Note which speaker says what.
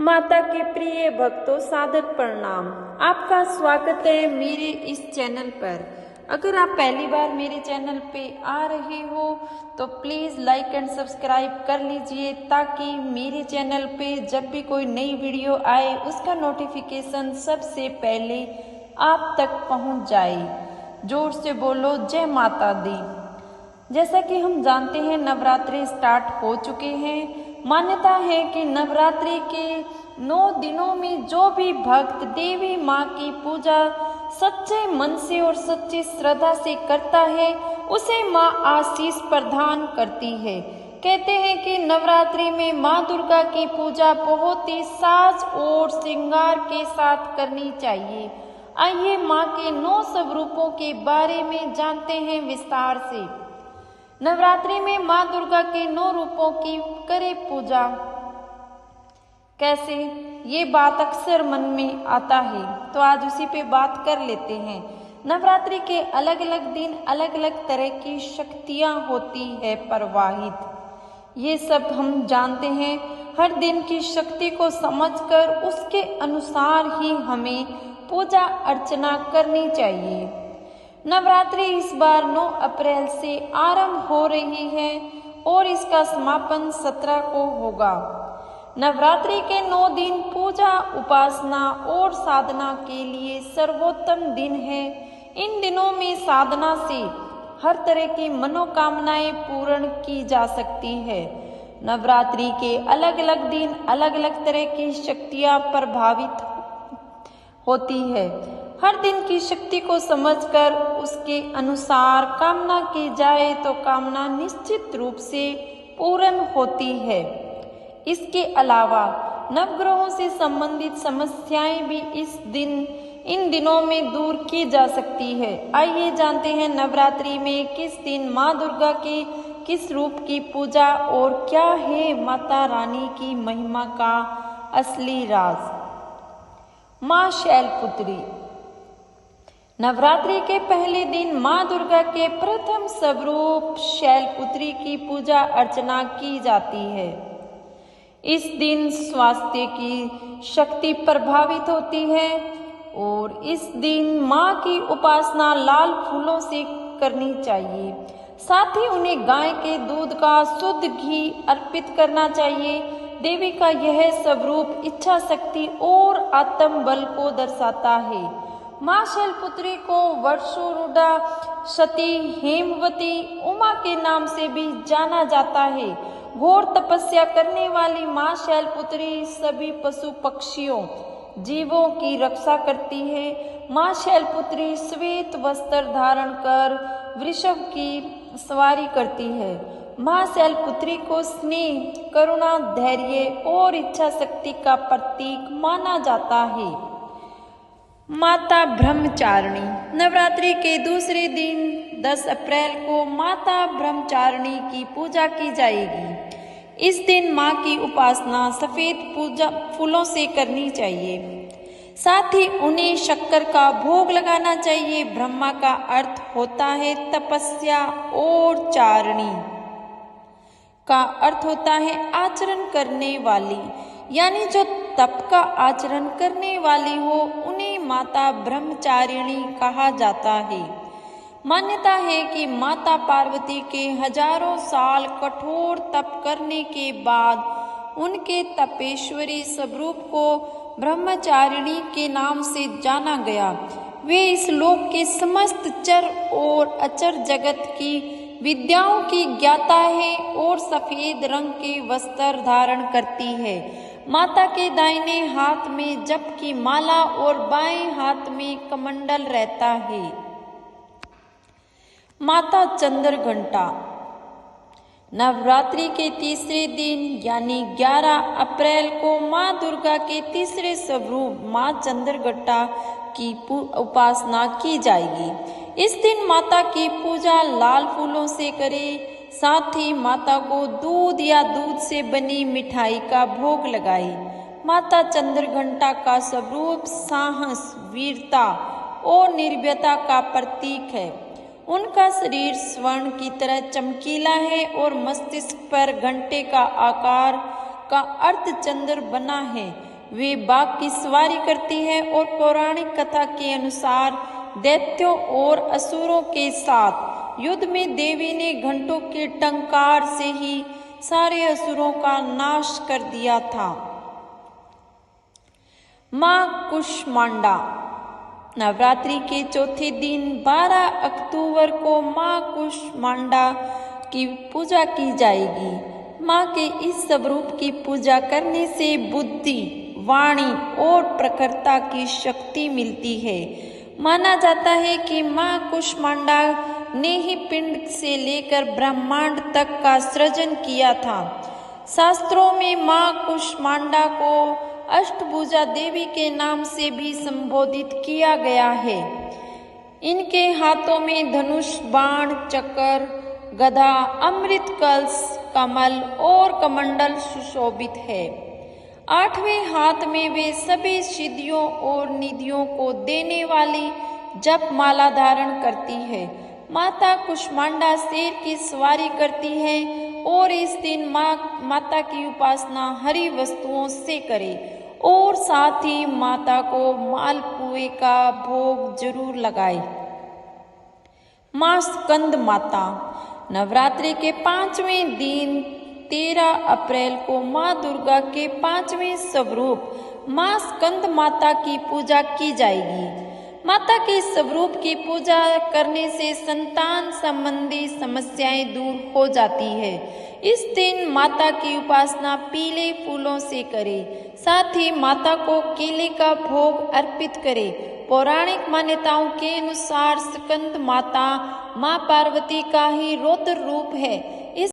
Speaker 1: माता के प्रिय भक्तों, सादर प्रणाम। आपका स्वागत है मेरे इस चैनल पर। अगर आप पहली बार मेरे चैनल पे आ रहे हो तो प्लीज़ लाइक एंड सब्सक्राइब कर लीजिए, ताकि मेरे चैनल पे जब भी कोई नई वीडियो आए उसका नोटिफिकेशन सबसे पहले आप तक पहुंच जाए। जोर से बोलो जय माता दी। जैसा कि हम जानते हैं, नवरात्रि स्टार्ट हो चुके हैं। मान्यता है कि नवरात्रि के 9 दिनों में जो भी भक्त देवी माँ की पूजा सच्चे मन से और सच्ची श्रद्धा से करता है, उसे माँ आशीष प्रदान करती है। कहते हैं कि नवरात्रि में माँ दुर्गा की पूजा बहुत ही साज और श्रृंगार के साथ करनी चाहिए। आइए माँ के 9 स्वरूपों के बारे में जानते हैं विस्तार से। नवरात्रि में माँ दुर्गा के 9 रूपों की करे पूजा कैसे, ये बात अक्सर मन में आता है, तो आज उसी पे बात कर लेते हैं। नवरात्रि के अलग अलग दिन अलग अलग तरह की शक्तियाँ होती है प्रवाहित। ये सब हम जानते हैं। हर दिन की शक्ति को समझकर उसके अनुसार ही हमें पूजा अर्चना करनी चाहिए। नवरात्रि इस बार 9 अप्रैल से आरंभ हो रही है और इसका समापन 17 को होगा। नवरात्रि के 9 दिन पूजा, उपासना और साधना के लिए सर्वोत्तम दिन है। इन दिनों में साधना से हर तरह की मनोकामनाएं पूर्ण की जा सकती है। नवरात्रि के अलग अलग दिन अलग अलग तरह की शक्तियां प्रभावित होती है। हर दिन की शक्ति को समझकर उसके अनुसार कामना की जाए तो कामना निश्चित रूप से पूर्ण होती है। इसके अलावा नवग्रहों से संबंधित समस्याएं भी इन दिनों में दूर की जा सकती है। आइए जानते हैं नवरात्रि में किस दिन माँ दुर्गा के किस रूप की पूजा और क्या है माता रानी की महिमा का असली राज। माँ शैलपुत्री। नवरात्रि के पहले दिन माँ दुर्गा के प्रथम स्वरूप शैलपुत्री की पूजा अर्चना की जाती है। इस दिन स्वास्थ्य की शक्ति प्रभावित होती है और इस दिन माँ की उपासना लाल फूलों से करनी चाहिए। साथ ही उन्हें गाय के दूध का शुद्ध घी अर्पित करना चाहिए। देवी का यह स्वरूप इच्छा शक्ति और आत्म बल को दर्शाता है। माँ शैलपुत्री को वर्षोरूढ़ा, सती, हेमवती, उमा के नाम से भी जाना जाता है। घोर तपस्या करने वाली माँ शैलपुत्री सभी पशु पक्षियों जीवों की रक्षा करती है। माँ शैलपुत्री श्वेत वस्त्र धारण कर वृषभ की सवारी करती है। माँ शैलपुत्री को स्नेह, करुणा, धैर्य और इच्छा शक्ति का प्रतीक माना जाता है। माता ब्रह्मचारिणी। नवरात्रि के दूसरे दिन 10 अप्रैल को माता ब्रह्मचारिणी की पूजा की जाएगी। इस दिन माँ की उपासना सफेद फूलों से करनी चाहिए। साथ ही उन्हें शक्कर का भोग लगाना चाहिए। ब्रह्मा का अर्थ होता है तपस्या और चारिणी का अर्थ होता है आचरण करने वाली, यानी जो तप का आचरण करने वाली हो उन्हें माता ब्रह्मचारिणी कहा जाता है। मान्यता है कि माता पार्वती के हजारों साल कठोर तप करने के बाद उनके तपेश्वरी स्वरूप को ब्रह्मचारिणी के नाम से जाना गया। वे इस लोक के समस्त चर और अचर जगत की विद्याओं की ज्ञाता है और सफेद रंग के वस्त्र धारण करती है। माता के दाहिने हाथ में जप की माला और बाएं हाथ में कमंडल रहता है। माता चंद्र घंटा। नवरात्रि के तीसरे दिन यानी 11 अप्रैल को माँ दुर्गा के तीसरे स्वरूप माँ चंद्र घंटा की उपासना की जाएगी। इस दिन माता की पूजा लाल फूलों से करें। साथ ही माता को दूध या दूध से बनी मिठाई का भोग लगाए। माता चंद्रघंटा का स्वरूप साहस, वीरता और निर्भयता का प्रतीक है। उनका शरीर स्वर्ण की तरह चमकीला है और मस्तिष्क पर घंटे का आकार का अर्धचंद्र बना है। वे बाघ की सवारी करती है और पौराणिक कथा के अनुसार दैत्यों और असुरों के साथ युद्ध में देवी ने घंटों के टंकार से ही सारे असुरों का नाश कर दिया था। माँ कुष्मांडा। नवरात्रि के चौथे दिन 12 अक्टूबर को माँ कुष्मांडा की पूजा की जाएगी। माँ के इस स्वरूप की पूजा करने से बुद्धि, वाणी और प्रखरता की शक्ति मिलती है। माना जाता है कि माँ कुष्मांडा ने ही पिंड से लेकर ब्रह्मांड तक का सृजन किया था। शास्त्रों में माँ कुष्मांडा को अष्टभुजा देवी के नाम से भी संबोधित किया गया है। इनके हाथों में धनुष, बाण, चक्र, गदा, अमृत कलश, कमल और कमंडल सुशोभित है। 8वें हाथ में वे सभी सिद्धियों और निधियों को देने वाली जप माला धारण करती है। माता कुष्मांडा शेर की सवारी करती है और इस दिन माता की उपासना हरी वस्तुओं से करें और साथ ही माता को मालपुए का भोग जरूर लगाए। माँ स्कंद माता। नवरात्रि के 5वें दिन 13 अप्रैल को माँ दुर्गा के 5वें स्वरूप माँ स्कंद माता की पूजा की जाएगी। माता के स्वरूप की पूजा करने से संतान संबंधी समस्याएं दूर हो जाती है। इस दिन माता की उपासना पीले फूलों से करें। साथ ही माता को केले का भोग अर्पित करें। पौराणिक मान्यताओं के अनुसार स्कंद माता माँ पार्वती का ही रौद्र रूप है।